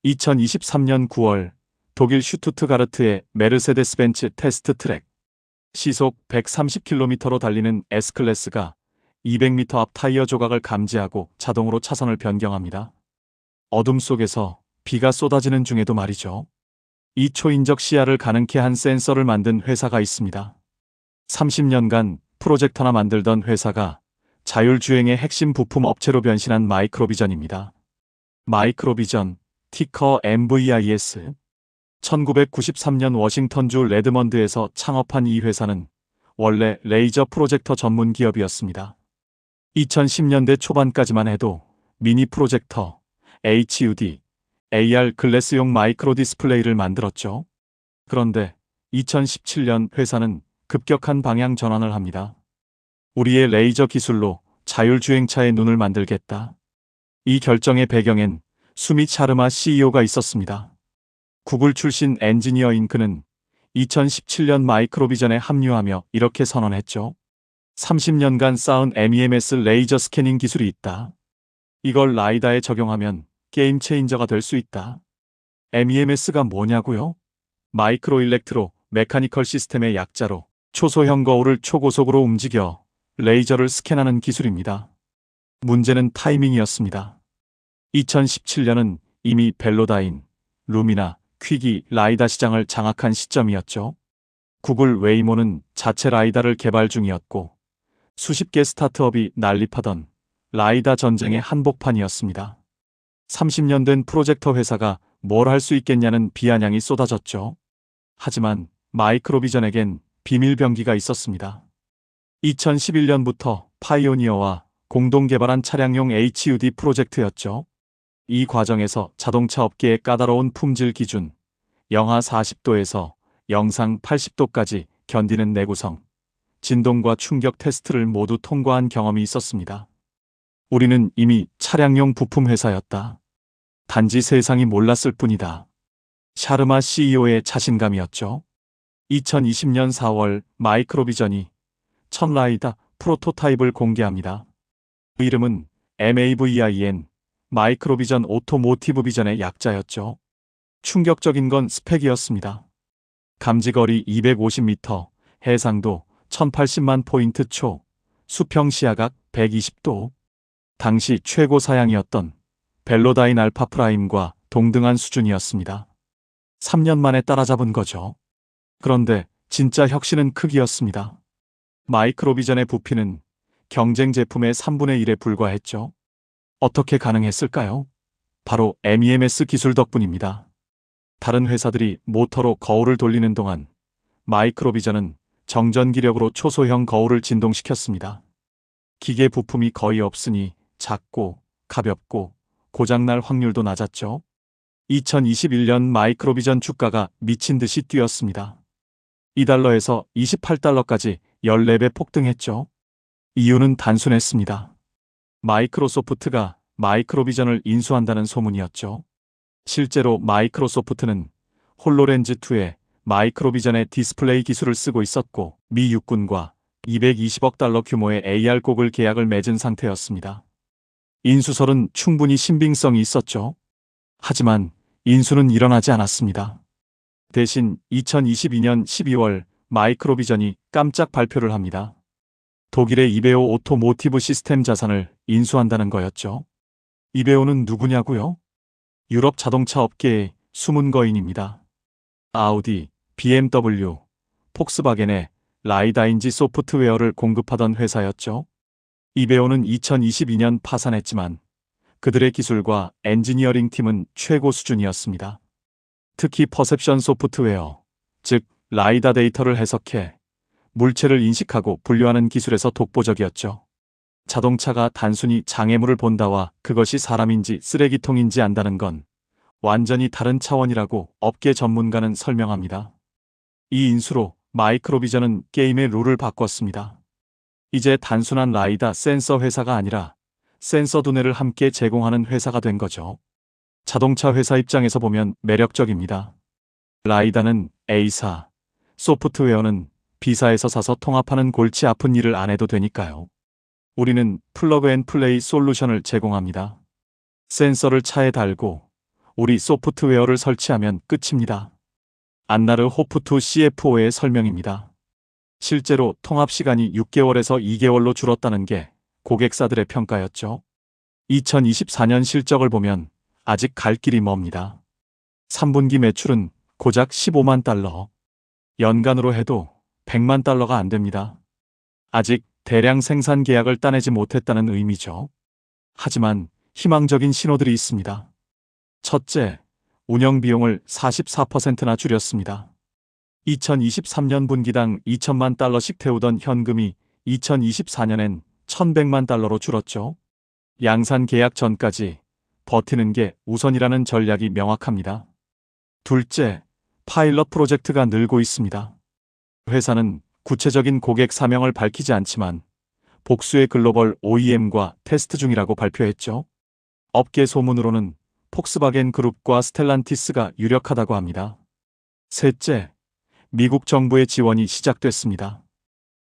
2023년 9월 독일 슈투트가르트의 메르세데스 벤츠 테스트 트랙. 시속 130km로 달리는 S클래스가 200m 앞 타이어 조각을 감지하고 자동으로 차선을 변경합니다. 어둠 속에서 비가 쏟아지는 중에도 말이죠. 이 초인적 시야를 가능케 한 센서를 만든 회사가 있습니다. 30년간 프로젝터나 만들던 회사가 자율주행의 핵심 부품 업체로 변신한 마이크로비전입니다. 마이크로비전, 티커 MVIS. 1993년 워싱턴주 레드먼드에서 창업한 이 회사는 원래 레이저 프로젝터 전문 기업이었습니다. 2010년대 초반까지만 해도 미니 프로젝터, HUD, AR 글래스용 마이크로 디스플레이를 만들었죠. 그런데 2017년 회사는 급격한 방향 전환을 합니다. 우리의 레이저 기술로 자율주행차의 눈을 만들겠다. 이 결정의 배경엔 수밋 샤르마 CEO가 있었습니다. 구글 출신 엔지니어인 그는 2017년 마이크로비전에 합류하며 이렇게 선언했죠. 30년간 쌓은 MEMS 레이저 스캐닝 기술이 있다. 이걸 라이다에 적용하면 게임 체인저가 될 수 있다. MEMS가 뭐냐고요? 마이크로 일렉트로 메카니컬 시스템의 약자로 초소형 거울을 초고속으로 움직여 레이저를 스캔하는 기술입니다. 문제는 타이밍이었습니다. 2017년은 이미 벨로다인, 루미나, 퀵이 라이다 시장을 장악한 시점이었죠. 구글 웨이모는 자체 라이다를 개발 중이었고 수십 개 스타트업이 난립하던 라이다 전쟁의 한복판이었습니다. 30년 된 프로젝터 회사가 뭘 할 수 있겠냐는 비아냥이 쏟아졌죠. 하지만 마이크로비전에겐 비밀병기가 있었습니다. 2011년부터 파이오니어와 공동 개발한 차량용 HUD 프로젝트였죠. 이 과정에서 자동차 업계의 까다로운 품질 기준, 영하 40도에서 영상 80도까지 견디는 내구성, 진동과 충격 테스트를 모두 통과한 경험이 있었습니다. 우리는 이미 차량용 부품 회사였다. 단지 세상이 몰랐을 뿐이다. 샤르마 CEO의 자신감이었죠. 2020년 4월 마이크로비전이 첫 라이다 프로토타입을 공개합니다. 그 이름은 MAVIN, 마이크로비전 오토모티브 비전의 약자였죠. 충격적인 건 스펙이었습니다. 감지거리 250m, 해상도 1080만 포인트 초, 수평 시야각 120도. 당시 최고 사양이었던 벨로다인 알파 프라임과 동등한 수준이었습니다. 3년 만에 따라잡은 거죠. 그런데 진짜 혁신은 크기였습니다. 마이크로비전의 부피는 경쟁 제품의 3분의 1에 불과했죠. 어떻게 가능했을까요? 바로 MEMS 기술 덕분입니다. 다른 회사들이 모터로 거울을 돌리는 동안 마이크로비전은 정전기력으로 초소형 거울을 진동시켰습니다. 기계 부품이 거의 없으니 작고 가볍고 고장날 확률도 낮았죠. 2021년 마이크로비전 주가가 미친 듯이 뛰었습니다. 2달러에서 28달러까지 14배 폭등했죠. 이유는 단순했습니다. 마이크로소프트가 마이크로비전을 인수한다는 소문이었죠. 실제로 마이크로소프트는 홀로렌즈2에 마이크로비전의 디스플레이 기술을 쓰고 있었고 미 육군과 220억 달러 규모의 AR 고글 계약을 맺은 상태였습니다. 인수설은 충분히 신빙성이 있었죠. 하지만 인수는 일어나지 않았습니다. 대신 2022년 12월 마이크로비전이 깜짝 발표를 합니다. 독일의 이베오 오토모티브 시스템 자산을 인수한다는 거였죠. 이베오는 누구냐고요? 유럽 자동차 업계의 숨은 거인입니다. 아우디, BMW, 폭스바겐의 라이다인지 소프트웨어를 공급하던 회사였죠. 이베오는 2022년 파산했지만 그들의 기술과 엔지니어링 팀은 최고 수준이었습니다. 특히 퍼셉션 소프트웨어, 즉 라이다 데이터를 해석해 물체를 인식하고 분류하는 기술에서 독보적이었죠. 자동차가 단순히 장애물을 본다와 그것이 사람인지 쓰레기통인지 안다는 건 완전히 다른 차원이라고 업계 전문가는 설명합니다. 이 인수로 마이크로비전은 게임의 룰을 바꿨습니다. 이제 단순한 라이다 센서 회사가 아니라 센서 두뇌를 함께 제공하는 회사가 된 거죠. 자동차 회사 입장에서 보면 매력적입니다. 라이다는 A사, 소프트웨어는 B사에서 사서 통합하는 골치 아픈 일을 안 해도 되니까요. 우리는 플러그 앤 플레이 솔루션을 제공합니다. 센서를 차에 달고 우리 소프트웨어를 설치하면 끝입니다. 안나르 호프투 CFO의 설명입니다. 실제로 통합 시간이 6개월에서 2개월로 줄었다는 게 고객사들의 평가였죠. 2024년 실적을 보면 아직 갈 길이 멉니다. 3분기 매출은 고작 15만 달러. 연간으로 해도 100만 달러가 안 됩니다. 아직 대량 생산 계약을 따내지 못했다는 의미죠. 하지만 희망적인 신호들이 있습니다. 첫째, 운영 비용을 44%나 줄였습니다. 2023년 분기당 2천만 달러씩 태우던 현금이 2024년엔 1,100만 달러로 줄었죠. 양산 계약 전까지 버티는 게 우선이라는 전략이 명확합니다. 둘째, 파일럿 프로젝트가 늘고 있습니다. 회사는 구체적인 고객 사명을 밝히지 않지만 복수의 글로벌 OEM과 테스트 중이라고 발표했죠. 업계 소문으로는 폭스바겐 그룹과 스텔란티스가 유력하다고 합니다. 셋째, 미국 정부의 지원이 시작됐습니다.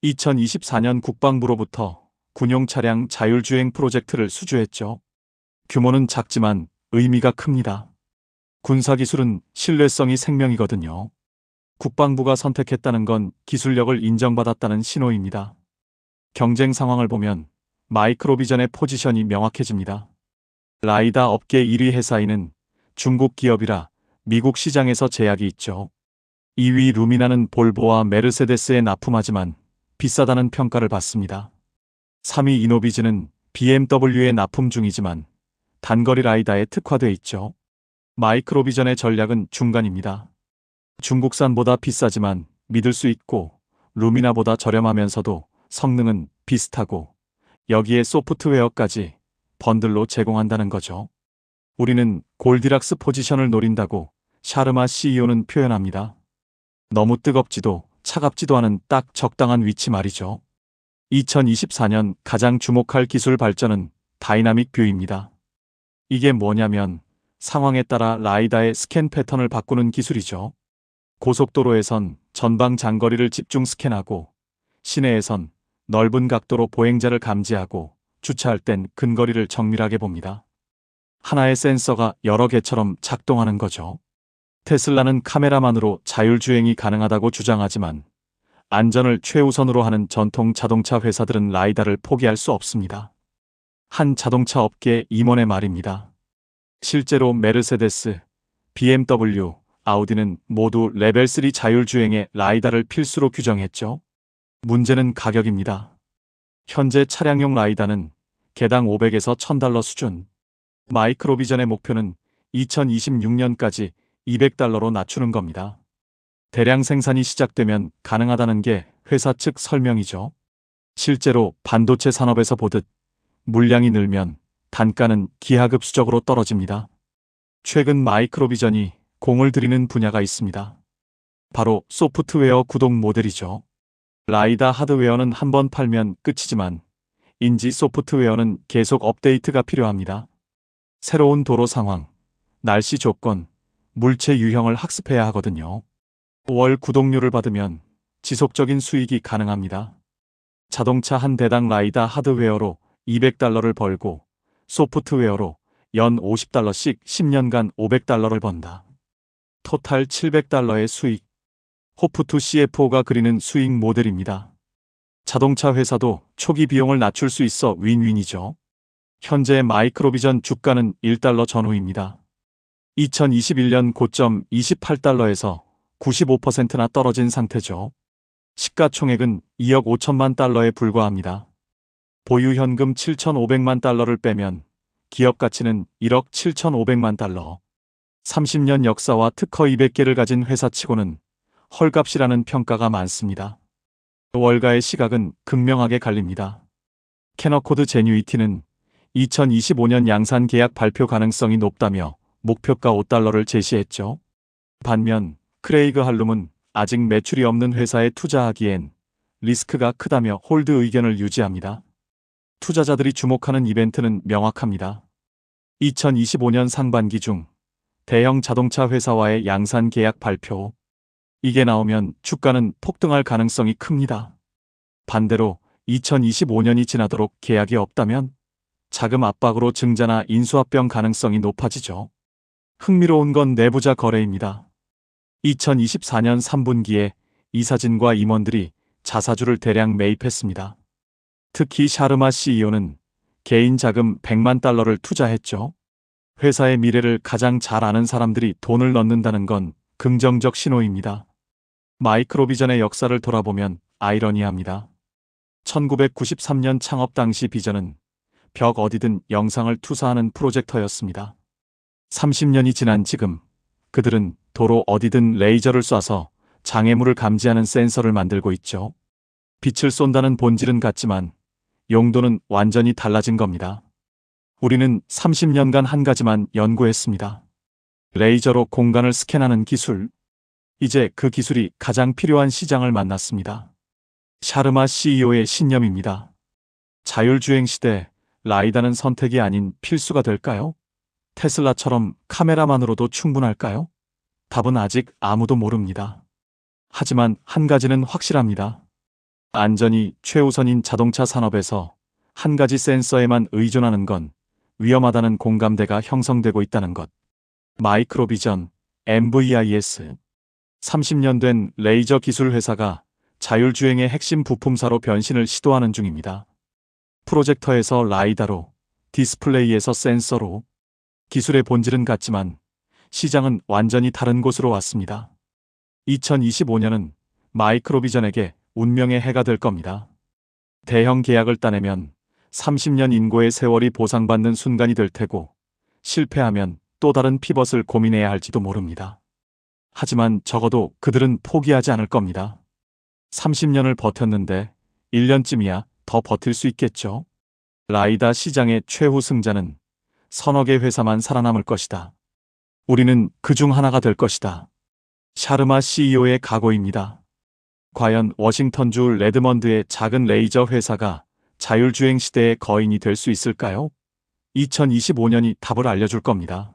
2024년 국방부로부터 군용 차량 자율주행 프로젝트를 수주했죠. 규모는 작지만 의미가 큽니다. 군사기술은 신뢰성이 생명이거든요. 국방부가 선택했다는 건 기술력을 인정받았다는 신호입니다. 경쟁 상황을 보면 마이크로비전의 포지션이 명확해집니다. 라이다 업계 1위 회사인은 중국 기업이라 미국 시장에서 제약이 있죠. 2위 루미나는 볼보와 메르세데스에 납품하지만 비싸다는 평가를 받습니다. 3위 이노비즈는 BMW에 납품 중이지만 단거리 라이다에 특화돼 있죠. 마이크로비전의 전략은 중간입니다. 중국산보다 비싸지만 믿을 수 있고 루미나보다 저렴하면서도 성능은 비슷하고 여기에 소프트웨어까지 번들로 제공한다는 거죠. 우리는 골디락스 포지션을 노린다고 샤르마 CEO는 표현합니다. 너무 뜨겁지도 차갑지도 않은 딱 적당한 위치 말이죠. 2024년 가장 주목할 기술 발전은 다이나믹 뷰입니다. 이게 뭐냐면 상황에 따라 라이다의 스캔 패턴을 바꾸는 기술이죠. 고속도로에선 전방 장거리를 집중 스캔하고 시내에선 넓은 각도로 보행자를 감지하고 주차할 땐 근거리를 정밀하게 봅니다. 하나의 센서가 여러 개처럼 작동하는 거죠. 테슬라는 카메라만으로 자율주행이 가능하다고 주장하지만 안전을 최우선으로 하는 전통 자동차 회사들은 라이다를 포기할 수 없습니다. 한 자동차 업계 임원의 말입니다. 실제로 메르세데스, BMW, 아우디는 모두 레벨 3 자율주행에 라이다를 필수로 규정했죠. 문제는 가격입니다. 현재 차량용 라이다는 개당 500에서 1,000달러 수준. 마이크로비전의 목표는 2026년까지 200달러로 낮추는 겁니다. 대량 생산이 시작되면 가능하다는 게 회사 측 설명이죠. 실제로 반도체 산업에서 보듯 물량이 늘면 단가는 기하급수적으로 떨어집니다. 최근 마이크로비전이 공을 들이는 분야가 있습니다. 바로 소프트웨어 구동 모델이죠. 라이다 하드웨어는 한번 팔면 끝이지만 인지 소프트웨어는 계속 업데이트가 필요합니다. 새로운 도로 상황, 날씨 조건, 물체 유형을 학습해야 하거든요. 월 구독료를 받으면 지속적인 수익이 가능합니다. 자동차 한 대당 라이다 하드웨어로 200달러를 벌고 소프트웨어로 연 50달러씩 10년간 500달러를 번다. 토탈 700달러의 수익. 호프투 CFO가 그리는 수익 모델입니다. 자동차 회사도 초기 비용을 낮출 수 있어 윈윈이죠. 현재 마이크로비전 주가는 1달러 전후입니다. 2021년 고점 28달러에서 95%나 떨어진 상태죠. 시가총액은 2억 5천만 달러에 불과합니다. 보유 현금 7,500만 달러를 빼면 기업 가치는 1억 7,500만 달러. 30년 역사와 특허 200개를 가진 회사치고는 헐값이라는 평가가 많습니다. 월가의 시각은 극명하게 갈립니다. 캐너코드 제뉴이티는 2025년 양산 계약 발표 가능성이 높다며 목표가 5달러를 제시했죠. 반면 크레이그 할룸은 아직 매출이 없는 회사에 투자하기엔 리스크가 크다며 홀드 의견을 유지합니다. 투자자들이 주목하는 이벤트는 명확합니다. 2025년 상반기 중 대형 자동차 회사와의 양산 계약 발표. 이게 나오면 주가는 폭등할 가능성이 큽니다. 반대로 2025년이 지나도록 계약이 없다면 자금 압박으로 증자나 인수합병 가능성이 높아지죠. 흥미로운 건 내부자 거래입니다. 2024년 3분기에 이사진과 임원들이 자사주를 대량 매입했습니다. 특히 샤르마 CEO는 개인 자금 100만 달러를 투자했죠. 회사의 미래를 가장 잘 아는 사람들이 돈을 넣는다는 건 긍정적 신호입니다. 마이크로비전의 역사를 돌아보면 아이러니합니다. 1993년 창업 당시 비전은 벽 어디든 영상을 투사하는 프로젝터였습니다. 30년이 지난 지금 그들은 도로 어디든 레이저를 쏴서 장애물을 감지하는 센서를 만들고 있죠. 빛을 쏜다는 본질은 같지만 용도는 완전히 달라진 겁니다. 우리는 30년간 한 가지만 연구했습니다. 레이저로 공간을 스캔하는 기술. 이제 그 기술이 가장 필요한 시장을 만났습니다. 샤르마 CEO의 신념입니다. 자율주행 시대, 라이다는 선택이 아닌 필수가 될까요? 테슬라처럼 카메라만으로도 충분할까요? 답은 아직 아무도 모릅니다. 하지만 한 가지는 확실합니다. 안전이 최우선인 자동차 산업에서 한 가지 센서에만 의존하는 건 위험하다는 공감대가 형성되고 있다는 것. 마이크로비전, MVIS. 30년 된 레이저 기술 회사가 자율주행의 핵심 부품사로 변신을 시도하는 중입니다. 프로젝터에서 라이다로, 디스플레이에서 센서로. 기술의 본질은 같지만 시장은 완전히 다른 곳으로 왔습니다. 2025년은 마이크로비전에게 운명의 해가 될 겁니다. 대형 계약을 따내면 30년 인고의 세월이 보상받는 순간이 될 테고, 실패하면 또 다른 피벗을 고민해야 할지도 모릅니다. 하지만 적어도 그들은 포기하지 않을 겁니다. 30년을 버텼는데 1년쯤이야 더 버틸 수 있겠죠? 라이다 시장의 최후 승자는 서너 개 회사만 살아남을 것이다. 우리는 그 중 하나가 될 것이다. 샤르마 CEO의 각오입니다. 과연 워싱턴주 레드먼드의 작은 레이저 회사가 자율주행 시대의 거인이 될 수 있을까요? 2025년이 답을 알려줄 겁니다.